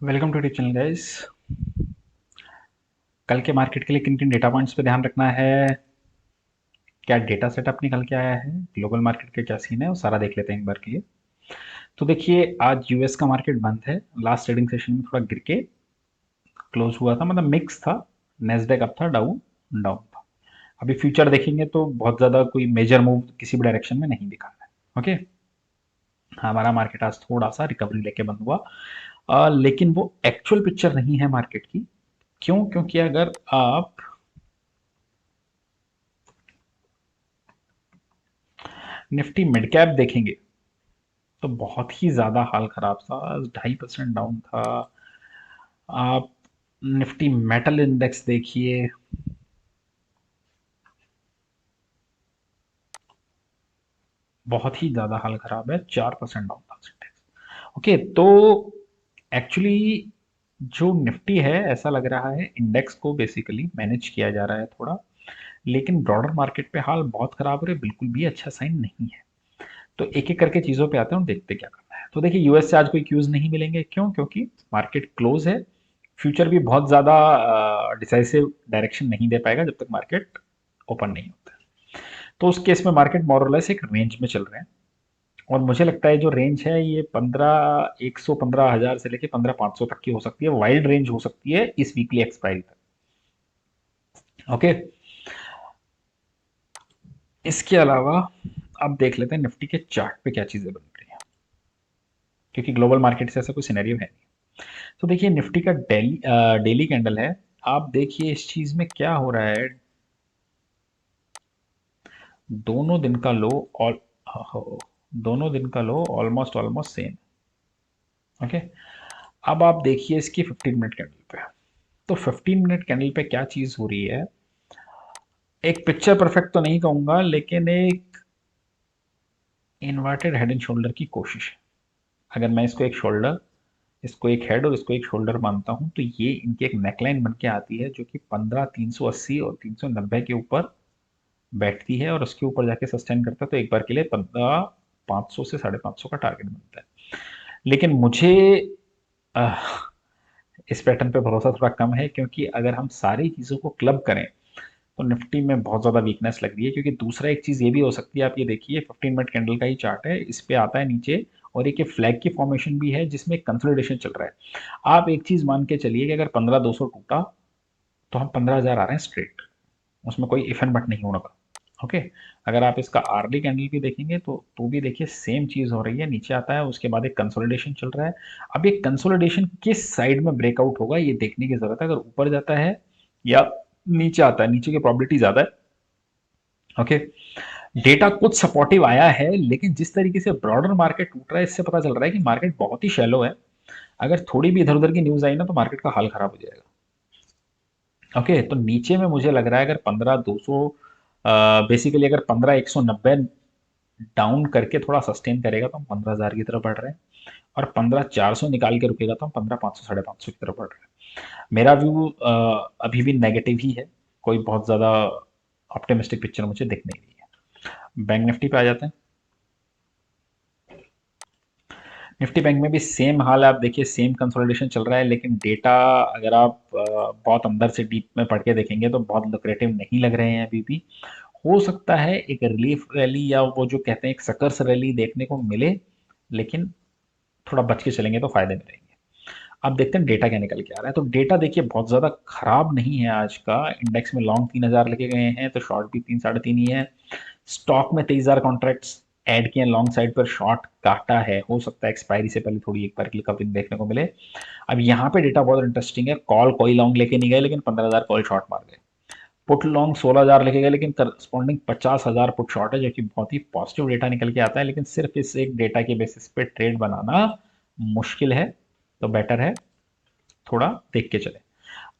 Welcome to T channel guys. कल के market के लिए किन किन डेटा पॉइंट्स पे ध्यान रखना है, क्या डेटा सेटअप निकल के आया है, ग्लोबल मार्केट का क्या सीन है, वो सारा देख लेते हैं एक बार के लिए। तो देखिए, आज यूएस का मार्केट बंद है। लास्ट ट्रेडिंग सेशन में थोड़ा गिर के क्लोज हुआ था, मतलब मिक्स था। नेस्डेक अप था, डाउ डाउन था। अभी फ्यूचर देखेंगे तो बहुत ज़्यादा कोई मेजर मूव किसी भी डायरेक्शन में नहीं दिखा रहा है। ओके, हमारा मार्केट आज थोड़ा सा रिकवरी लेके बंद हुआ। लेकिन वो एक्चुअल पिक्चर नहीं है मार्केट की। क्यों? क्योंकि अगर आप निफ्टी मिड कैप देखेंगे तो बहुत ही ज़्यादा हाल खराब था, 2.5% डाउन था। आप निफ्टी मेटल इंडेक्स देखिए, बहुत ही ज़्यादा हाल खराब है, 4% डाउन था इंडेक्स। ओके, तो एक्चुअली जो निफ्टी है, ऐसा लग रहा है इंडेक्स को बेसिकली मैनेज किया जा रहा है थोड़ा। लेकिन ब्रॉडर मार्केट पे हाल बहुत खराब हो रहे, बिल्कुल भी अच्छा साइन नहीं है। तो एक एक करके चीज़ों पे आते हैं और देखते क्या करना है। तो देखिए, यूएस से आज कोई क्यूज नहीं मिलेंगे। क्यों? क्योंकि मार्केट क्लोज है। फ्यूचर भी बहुत ज़्यादा डिसाइसिव डायरेक्शन नहीं दे पाएगा जब तक मार्केट ओपन नहीं होता है। तो उस केस में मार्केट मोरलेस एक रेंज में चल रहे हैं। और मुझे लगता है जो रेंज है ये 15115 हजार से लेके 15500 तक की हो सकती है, वाइड रेंज हो सकती है इस वीकली एक्सपायरी तक। ओके, इसके अलावा अब देख लेते हैं निफ्टी के चार्ट पे क्या चीज़ें बन रही हैं, क्योंकि ग्लोबल मार्केट से ऐसा कोई सिनेरियो है नहीं। तो देखिए, निफ्टी का डेली डेली कैंडल है। आप देखिए इस चीज में क्या हो रहा है। दोनों दिन का लो ऑल हो, दोनों दिन का लो ऑलमोस्ट ऑलमोस्ट सेम। ओके, अब आप देखिए इसकी 15 मिनट कैंडल पे। तो 15 मिनट कैंडल पे क्या चीज हो रही है, एक पिक्चर परफेक्ट तो नहीं कहूंगा, लेकिन एक इन्वर्टेड हेड एंड शोल्डर की कोशिश है। अगर मैं इसको एक शोल्डर, इसको एक हेड और इसको एक शोल्डर मानता हूं, तो ये इनकी एक नेकलाइन बन के आती है जो कि 15,380 और 390 के ऊपर बैठती है और उसके ऊपर जाके सस्टेन करता है। तो एक बार के लिए 15,500 से 550 का टारगेट बनता है। लेकिन मुझे अह, इस पैटर्न पे भरोसा थोड़ा कम है, क्योंकि अगर हम सारी चीज़ों को क्लब करें तो निफ्टी में बहुत ज़्यादा वीकनेस लग रही है। क्योंकि दूसरा एक चीज़ ये भी हो सकती है, आप ये देखिए 15 मिनट कैंडल का ही चार्ट है, इस पे आता है नीचे और एक ये फ्लैग की फॉर्मेशन भी है जिसमें कंसोलिडेशन चल रहा है। आप एक चीज़ मान के चलिए कि अगर 15,200 टूटा तो हम 15,000 आ रहे हैं स्ट्रेट, उसमें कोई इफ एंड बट नहीं होगा। ओके, अगर आप इसका आरली कैंडल भी देखेंगे तो भी देखिए सेम चीज हो रही है, नीचे आता है उसके बाद एक कंसोलिडेशन चल रहा है। अब ये कंसोलिडेशन किस साइड में ब्रेकआउट होगा ये देखने की जरूरत है, अगर ऊपर जाता है या नीचे आता है, नीचे की प्रोबेबिलिटी ज्यादा है। ओके, डेटा कुछ सपोर्टिव आया है, लेकिन जिस तरीके से ब्रॉडर मार्केट टूट रहा है इससे पता चल रहा है कि मार्केट बहुत ही शैलो है। अगर थोड़ी भी इधर उधर की न्यूज आई ना तो मार्केट का हाल खराब हो जाएगा। ओके, तो नीचे में मुझे लग रहा है अगर 15,200 बेसिकली अगर 15,190 डाउन करके थोड़ा सस्टेन करेगा तो हम 15,000 की तरफ बढ़ रहे हैं। और 15,400 निकाल के रुकेगा तो हम 15,500 550 की तरफ बढ़ रहे हैं। मेरा व्यू अभी भी नेगेटिव ही है, कोई बहुत ज़्यादा ऑप्टिमिस्टिक पिक्चर मुझे दिख नहीं रही है। बैंक निफ्टी पे आ जाते हैं। निफ्टी बैंक में भी सेम हाल है, आप देखिए सेम कंसोलिडेशन चल रहा है, लेकिन डेटा अगर आप बहुत अंदर से डीप में पढ़ के देखेंगे तो बहुत लुक्रेटिव नहीं लग रहे हैं अभी भी। हो सकता है एक रिलीफ रैली या वो जो कहते हैं एक सकर्स रैली देखने को मिले, लेकिन थोड़ा बच के चलेंगे तो फायदे में रहेंगे। अब देखते हैं डेटा क्या निकल के आ रहा है। तो डेटा देखिए बहुत ज़्यादा खराब नहीं है आज का। इंडेक्स में लॉन्ग 3,000 लेके गए हैं तो शॉर्ट भी 3 साढ़े 3 ही है। स्टॉक में 23,000 कॉन्ट्रैक्ट्स ऐड किए, लॉन्ग साइड पर शॉर्ट काटा है। हो सकता है एक्सपायरी से पहले थोड़ी एक बार क्लिक अप देखने को मिले। अब यहाँ पे डेटा बहुत इंटरेस्टिंग है। कॉल कोई लॉन्ग लेके नहीं गए, लेकिन 15,000 कॉल शॉर्ट मार गए। पुट लॉन्ग 16,000 लेके गए, लेकिन करस्पॉन्डिंग 50,000 पुट शॉर्ट है, जो कि बहुत ही पॉजिटिव डेटा निकल के आता है। लेकिन सिर्फ इस एक डेटा के बेसिस पे ट्रेड बनाना मुश्किल है, तो बेटर है थोड़ा देख के चले।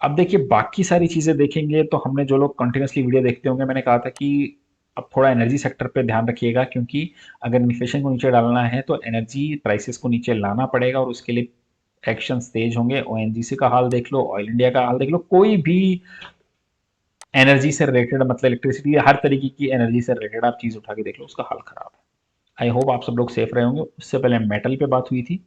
अब देखिए बाकी सारी चीजें देखेंगे तो हमने जो लोग कंटिन्यूसली वीडियो देखते होंगे, मैंने कहा था कि अब थोड़ा एनर्जी सेक्टर पे ध्यान रखिएगा, क्योंकि अगर इन्फ्लेशन को नीचे डालना है तो एनर्जी प्राइसेस को नीचे लाना पड़ेगा और उसके लिए एक्शंस तेज होंगे। ओएनजीसी का हाल देख लो, ऑयल इंडिया का हाल देख लो, कोई भी एनर्जी से रिलेटेड, मतलब इलेक्ट्रिसिटी, हर तरीके की एनर्जी से रिलेटेड आप चीज उठा के देख लो, उसका हाल खराब है। आई होप आप सब लोग सेफ रहे होंगे। उससे पहले मेटल पे बात हुई थी,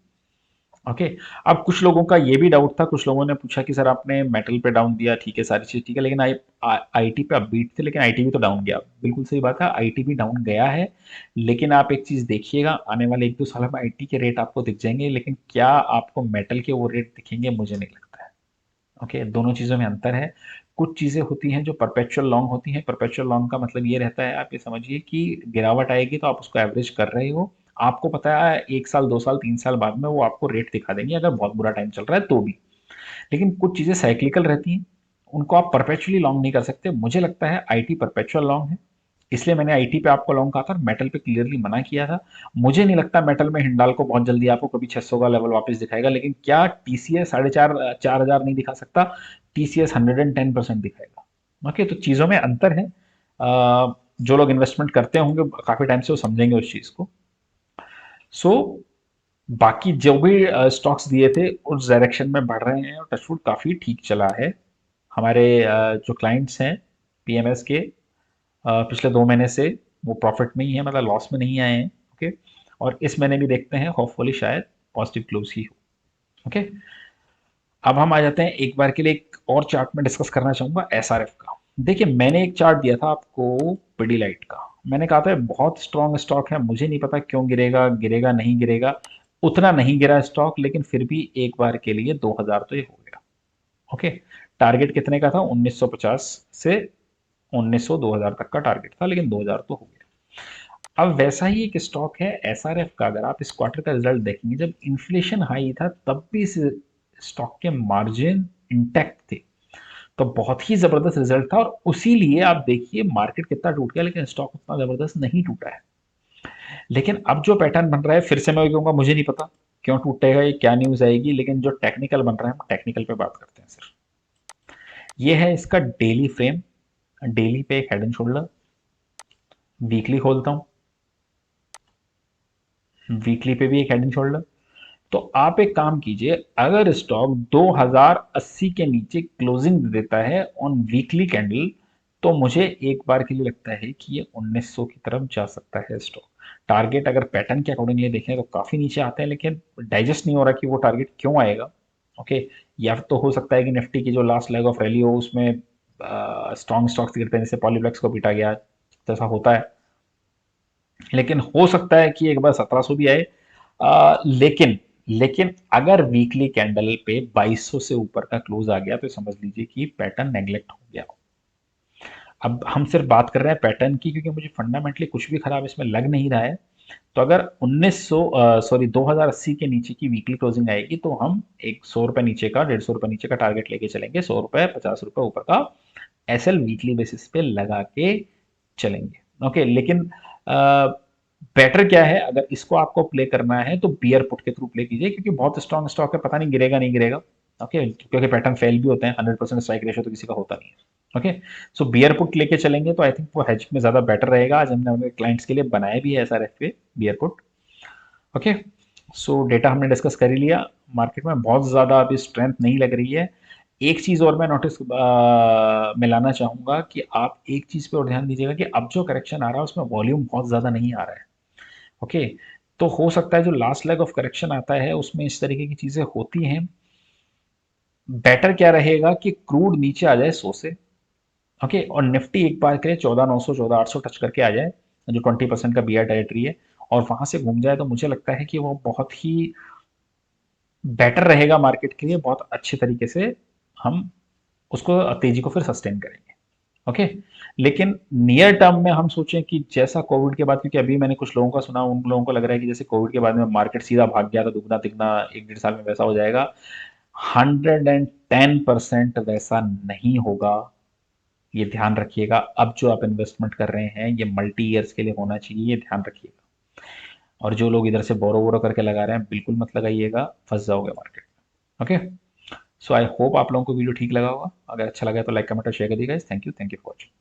ओके। अब कुछ लोगों का ये भी डाउट था, कुछ लोगों ने पूछा कि सर आपने मेटल पे डाउन दिया, ठीक है सारी चीज ठीक है, लेकिन आईटी पे अपबीट थे, लेकिन आईटी भी तो डाउन गया। बिल्कुल सही बात है, आईटी भी डाउन गया है। लेकिन आप एक चीज देखिएगा, आने वाले 1-2 साल में आईटी के रेट आपको दिख जाएंगे, लेकिन क्या आपको मेटल के वो रेट दिखेंगे, मुझे नहीं लगता है। ओके, दोनों चीज़ों में अंतर है। कुछ चीज़ें होती हैं जो परपेचुअल लॉन्ग होती हैं। परपेचुअल लॉन्ग का मतलब ये रहता है, आप ये समझिए कि गिरावट आएगी तो आप उसको एवरेज कर रहे हो। आपको पता है 1 साल, 2 साल, 3 साल बाद में वो आपको रेट दिखा देंगे, अगर बहुत बुरा टाइम चल रहा है तो भी। लेकिन कुछ चीज़ें साइक्लिकल रहती हैं, उनको आप परपेचुअली लॉन्ग नहीं कर सकते। मुझे लगता है आईटी परपेचुअल लॉन्ग है, इसलिए मैंने आईटी पे आपको लॉन्ग कहा था, मेटल पे क्लियरली मना किया था। मुझे नहीं लगता मेटल में हिंडाल्को बहुत जल्दी आपको कभी 600 का लेवल वापस दिखाएगा, लेकिन क्या टीसीएस 4,500 नहीं दिखा सकता? टीसीएस 110% दिखाएगा। ओके, तो चीज़ों में अंतर है। जो लोग इन्वेस्टमेंट करते होंगे काफ़ी टाइम से वो समझेंगे उस चीज़ को। सो बाकी जो भी स्टॉक्स दिए थे उस डायरेक्शन में बढ़ रहे हैं, और टचवुड काफ़ी ठीक चला है। हमारे जो क्लाइंट्स हैं पीएमएस के, पिछले 2 महीने से वो प्रॉफिट में ही है, मतलब लॉस में नहीं आए हैं। ओके, और इस महीने भी देखते हैं, होपफुली शायद पॉजिटिव क्लोज ही हो। ओके, अब हम आ जाते हैं, एक बार के लिए एक और चार्ट में डिस्कस करना चाहूंगा एसआरएफ का। देखिए, मैंने एक चार्ट दिया था आपको पिडीलाइट का। मैंने कहा था बहुत स्ट्रॉन्ग स्टॉक है, मुझे नहीं पता क्यों गिरेगा, गिरेगा नहीं गिरेगा। उतना नहीं गिरा स्टॉक, लेकिन फिर भी एक बार के लिए 2000 तो ये हो गया। ओके, टारगेट कितने का था? 1950 से 1900, 2000 तक का टारगेट था, लेकिन 2000 तो हो गया। अब वैसा ही एक स्टॉक है एसआरएफ का। अगर आप इस क्वार्टर का रिजल्ट देखेंगे, जब इन्फ्लेशन हाई था तब भी इस स्टॉक के मार्जिन इंटैक्ट थे, तो बहुत ही जबरदस्त रिजल्ट था। और उसी लिए आप देखिए मार्केट कितना टूट गया, लेकिन स्टॉक उतना जबरदस्त नहीं टूटा है। लेकिन अब जो पैटर्न बन रहा है, फिर से मैं कहूंगा मुझे नहीं पता क्यों टूटेगा, ये क्या न्यूज आएगी, लेकिन जो टेक्निकल बन रहा है हम टेक्निकल पे बात करते हैं सर। ये है इसका डेली फ्रेम। डेली पे एक हेड एंड शोल्डर, वीकली खोलता हूँ, वीकली पे भी एक हेड एंड शोल्डर। तो आप एक काम कीजिए, अगर स्टॉक 2080 के नीचे क्लोजिंग दे देता है ऑन वीकली कैंडल, तो मुझे एक बार के लिए लगता है कि ये 1900 की तरफ जा सकता है स्टॉक। टारगेट अगर पैटर्न के अकॉर्डिंगली देखें तो काफी नीचे आते हैं, लेकिन डाइजेस्ट नहीं हो रहा कि वो टारगेट क्यों आएगा। ओके, या तो हो सकता है कि निफ्टी की जो लास्ट लेग ऑफ रैली हो उसमें स्ट्रॉन्ग स्टॉक्स गिरते हैं, जैसे पॉलीप्लेक्स को पीटा गया, जैसा होता है। लेकिन हो सकता है कि एक बार 1700 भी आए। लेकिन लेकिन अगर वीकली कैंडल पे 2200 से ऊपर का क्लोज आ गया तो समझ लीजिए कि पैटर्न नेग्लेक्ट हो गया। अब हम सिर्फ बात कर रहे हैं पैटर्न की, क्योंकि मुझे फंडामेंटली कुछ भी खराब इसमें लग नहीं रहा है। तो अगर 1900 सॉरी 2080 के नीचे की वीकली क्लोजिंग आएगी तो हम एक 100 रुपए नीचे का, 150 रुपए नीचे का टारगेट लेके चलेंगे, 100 रुपए, 50 रुपए ऊपर का एसएल वीकली बेसिस पे लगा के चलेंगे। ओके, लेकिन बेटर क्या है, अगर इसको आपको प्ले करना है तो बियर पुट के थ्रू प्ले कीजिए, क्योंकि बहुत स्ट्रॉन्ग स्टॉक है, पता नहीं गिरेगा नहीं गिरेगा। ओके, क्योंकि पैटर्न फेल भी होते हैं, 100% स्ट्राइक रेशियो तो किसी का होता नहीं है। ओके, सो बियर पुट लेके चलेंगे तो आई थिंक वो हेज में ज्यादा बेटर रहेगा। आज हमने अपने क्लाइंट्स के लिए बनाया भी है एसआरएफ पे बियर पुट। ओके, सो डेटा हमने डिस्कस कर ही लिया। मार्केट में बहुत ज़्यादा अभी स्ट्रेंथ नहीं लग रही है। एक चीज़ और मैं नोटिस मिलाना चाहूँगा कि आप एक चीज़ पे और ध्यान दीजिएगा कि अब जो करेक्शन आ रहा है उसमें वॉल्यूम बहुत ज़्यादा नहीं आ रहा है। ओके, तो हो सकता है जो लास्ट लेग ऑफ करेक्शन आता है उसमें इस तरीके की चीज़ें होती हैं। बेटर क्या रहेगा कि क्रूड नीचे आ जाए 100 से। ओके, और निफ्टी एक बार के लिए 14,900, 14,800 टच करके आ जाए, जो 20% का बीआर टेरिटरी है, और वहां से घूम जाए, तो मुझे लगता है कि वो बहुत ही बेटर रहेगा मार्केट के लिए। बहुत अच्छे तरीके से हम उसको तेजी को फिर सस्टेन करेंगे। ओके, लेकिन नियर टर्म में हम सोचें कि जैसा कोविड के बाद, क्योंकि अभी मैंने कुछ लोगों का सुना, उन लोगों को लग रहा है कि जैसे कोविड के बाद में मार्केट सीधा भाग गया था, दुगना तिगना 1-1.5 साल में वैसा हो जाएगा। 110% वैसा नहीं होगा, ये ध्यान रखिएगा। अब जो आप इन्वेस्टमेंट कर रहे हैं ये मल्टी ईयर्स के लिए होना चाहिए, ये ध्यान रखिएगा। और जो लोग इधर से बोरो वोरो करके लगा रहे हैं, बिल्कुल मत लगाइएगा, फंस जाओगे मार्केट में। ओके, सो आई होप आप लोगों को वीडियो ठीक लगा होगा। अगर अच्छा लगा तो लाइक कमेंट और शेयर कर दीजिए। Thank you for watching.